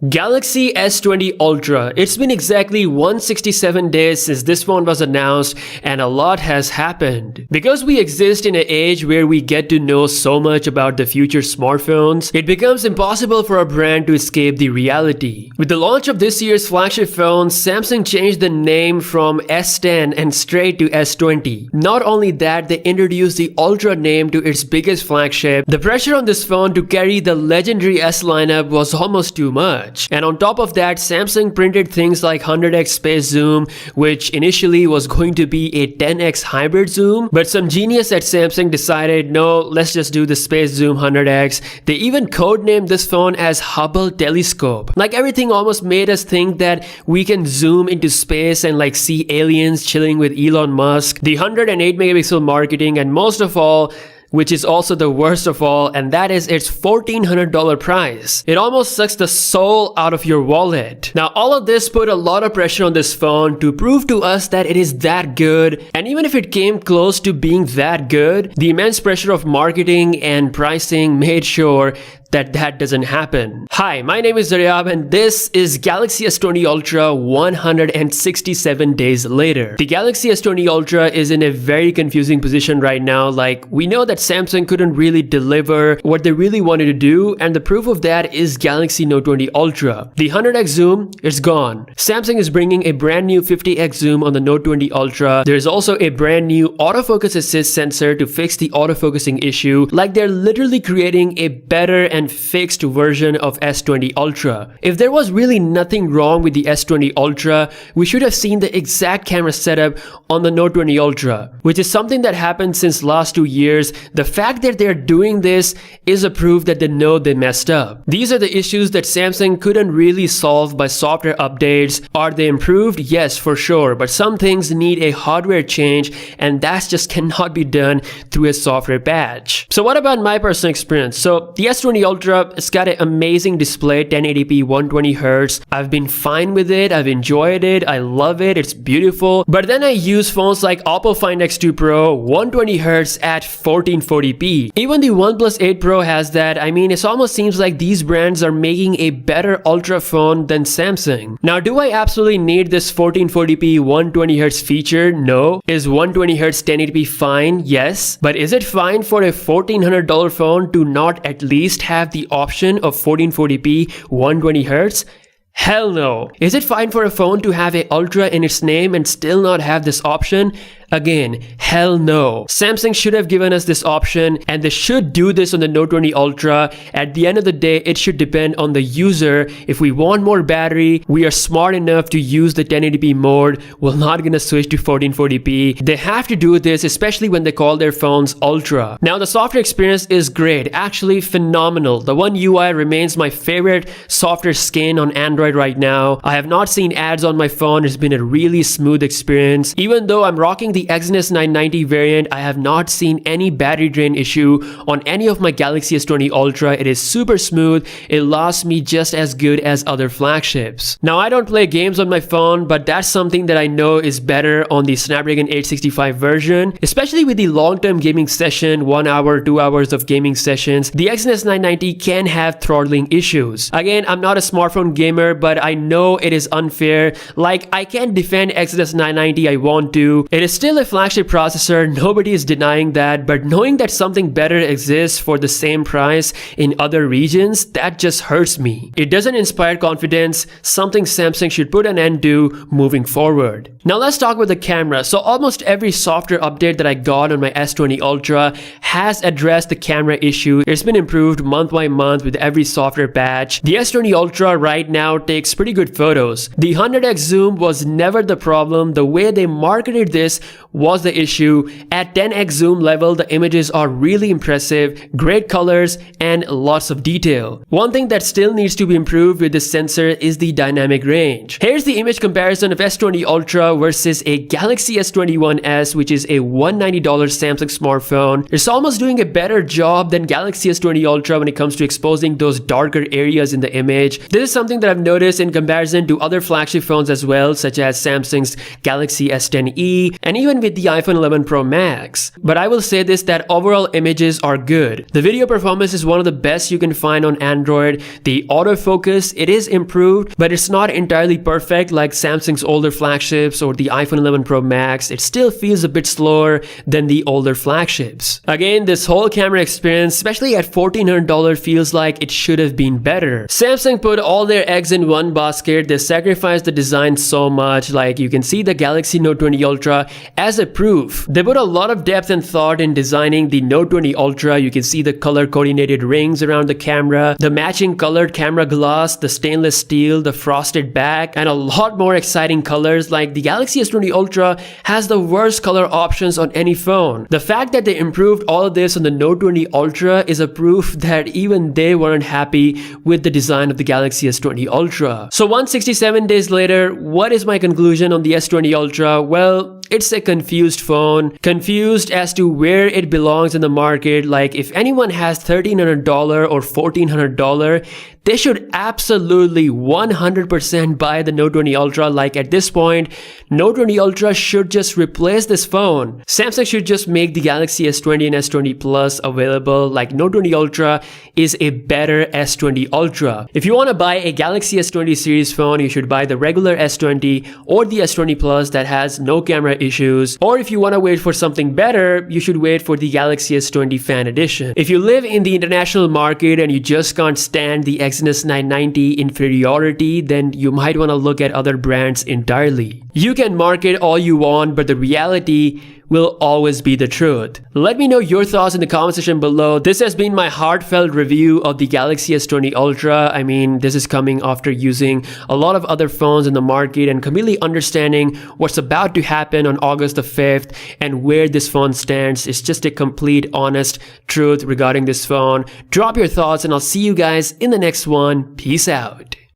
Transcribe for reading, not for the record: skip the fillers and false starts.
Galaxy S20 Ultra. It's been exactly 167 days since this phone was announced and a lot has happened. Because we exist in an age where we get to know so much about the future smartphones, it becomes impossible for a brand to escape the reality. With the launch of this year's flagship phone, Samsung changed the name from S10 and straight to S20. Not only that, they introduced the Ultra name to its biggest flagship. The pressure on this phone to carry the legendary S lineup was almost too much. And on top of that, Samsung printed things like 100x space zoom, which initially was going to be a 10x hybrid zoom, but some genius at Samsung decided, no, let's just do the space zoom 100x. They even codenamed this phone as Hubble Telescope. Like, everything almost made us think that we can zoom into space and like see aliens chilling with Elon Musk. The 108 megapixel marketing, and most of all, which is also the worst of all, and that is its $1,400 price. It almost sucks the soul out of your wallet. Now, all of this put a lot of pressure on this phone to prove to us that it is that good, and even if it came close to being that good, the immense pressure of marketing and pricing made sure that doesn't happen. Hi, my name is Zaryab and this is Galaxy S20 Ultra 167 days later. The Galaxy S20 Ultra is in a very confusing position right now. Like, we know that Samsung couldn't really deliver what they really wanted to do, and the proof of that is Galaxy Note 20 Ultra. The 100x zoom is gone. Samsung is bringing a brand new 50x zoom on the Note 20 Ultra. There's also a brand new autofocus assist sensor to fix the autofocusing issue. Like, they're literally creating a better and fixed version of S20 Ultra. If there was really nothing wrong with the S20 Ultra, we should have seen the exact camera setup on the Note 20 Ultra, which is something that happened since last 2 years. The fact that they're doing this is a proof that they know they messed up. These are the issues that Samsung couldn't really solve by software updates. Are they improved? Yes, for sure, but some things need a hardware change, and that just cannot be done through a software patch. So what about my personal experience? So the S20 Ultra, it's got an amazing display, 1080p 120Hz. I've been fine with it. I've enjoyed it. I love it. It's beautiful. But then I use phones like Oppo Find X2 Pro, 120Hz at 1440p. Even the OnePlus 8 Pro has that. I mean, it almost seems like these brands are making a better Ultra phone than Samsung. Now, do I absolutely need this 1440p 120Hz feature? No. Is 120Hz 1080p fine? Yes. But is it fine for a $1,400 phone to not at least have the option of 1440p 120Hz? Hell no. Is it fine for a phone to have a Ultra in its name and still not have this option? Again, hell no. Samsung should have given us this option, and they should do this on the Note 20 Ultra. At the end of the day, it should depend on the user. If we want more battery, we are smart enough to use the 1080p mode. We're not gonna switch to 1440p. They have to do this, especially when they call their phones Ultra. Now, the software experience is great, actually phenomenal. The One UI remains my favorite software skin on Android right now. I have not seen ads on my phone. It's been a really smooth experience. Even though I'm rocking the Exynos 990 variant, I have not seen any battery drain issue on any of my Galaxy S20 Ultra. It is super smooth. It lasts me just as good as other flagships. Now, I don't play games on my phone, but that's something that I know is better on the Snapdragon 865 version, especially with the long-term gaming session, 1 hour, 2 hours of gaming sessions. The Exynos 990 can have throttling issues. Again, I'm not a smartphone gamer, but I know it is unfair. Like, I can't defend Exynos 990, I want to. It is still a flagship processor, nobody is denying that, but knowing that something better exists for the same price in other regions, that just hurts me. It doesn't inspire confidence, something Samsung should put an end to moving forward. Now let's talk about the camera. So almost every software update that I got on my S20 Ultra has addressed the camera issue. It's been improved month by month with every software patch. The S20 Ultra right now takes pretty good photos. The 100x zoom was never the problem. The way they marketed this was the issue. At 10x zoom level, the images are really impressive, great colors, and lots of detail. One thing that still needs to be improved with this sensor is the dynamic range. Here's the image comparison of S20 Ultra versus a Galaxy S21s, which is a $190 Samsung smartphone. It's almost doing a better job than Galaxy S20 Ultra when it comes to exposing those darker areas in the image. This is something that I've noticed in comparison to other flagship phones as well, such as Samsung's Galaxy S10e and even with the iPhone 11 Pro Max. But I will say this, that overall images are good. The video performance is one of the best you can find on Android. The autofocus, it is improved, but it's not entirely perfect like Samsung's older flagships or the iPhone 11 Pro Max. It still feels a bit slower than the older flagships. Again, this whole camera experience, especially at $1,400, feels like it should have been better. Samsung put all their eggs in one basket. They sacrificed the design so much. Like, you can see the Galaxy Note 20 Ultra as a proof. They put a lot of depth and thought in designing the Note 20 Ultra. You can see the color coordinated rings around the camera, the matching colored camera glass, the stainless steel, the frosted back, and a lot more exciting colors. Like, the Galaxy S20 Ultra has the worst color options on any phone. The fact that they improved all of this on the Note 20 Ultra is a proof that even they weren't happy with the design of the Galaxy S20 Ultra. So 167 days later, what is my conclusion on the S20 Ultra? Well, it's a confused phone, confused as to where it belongs in the market. Like, if anyone has $1,300 or $1,400, they should absolutely 100% buy the Note 20 Ultra. Like, at this point, Note 20 Ultra should just replace this phone. Samsung should just make the Galaxy S20 and S20 Plus available. Like, Note 20 Ultra is a better S20 Ultra. If you want to buy a Galaxy S20 series phone, you should buy the regular S20 or the S20 Plus that has no camera issues. Or if you want to wait for something better, you should wait for the Galaxy S20 Fan Edition. If you live in the international market and you just can't stand the Exynos 990 inferiority, then you might want to look at other brands entirely. You can market all you want, but the reality will always be the truth. Let me know your thoughts in the comment section below. This has been my heartfelt review of the Galaxy S20 Ultra. I mean, this is coming after using a lot of other phones in the market and completely understanding what's about to happen on August the 5th and where this phone stands. It's just a complete, honest truth regarding this phone. Drop your thoughts and I'll see you guys in the next one. Peace out.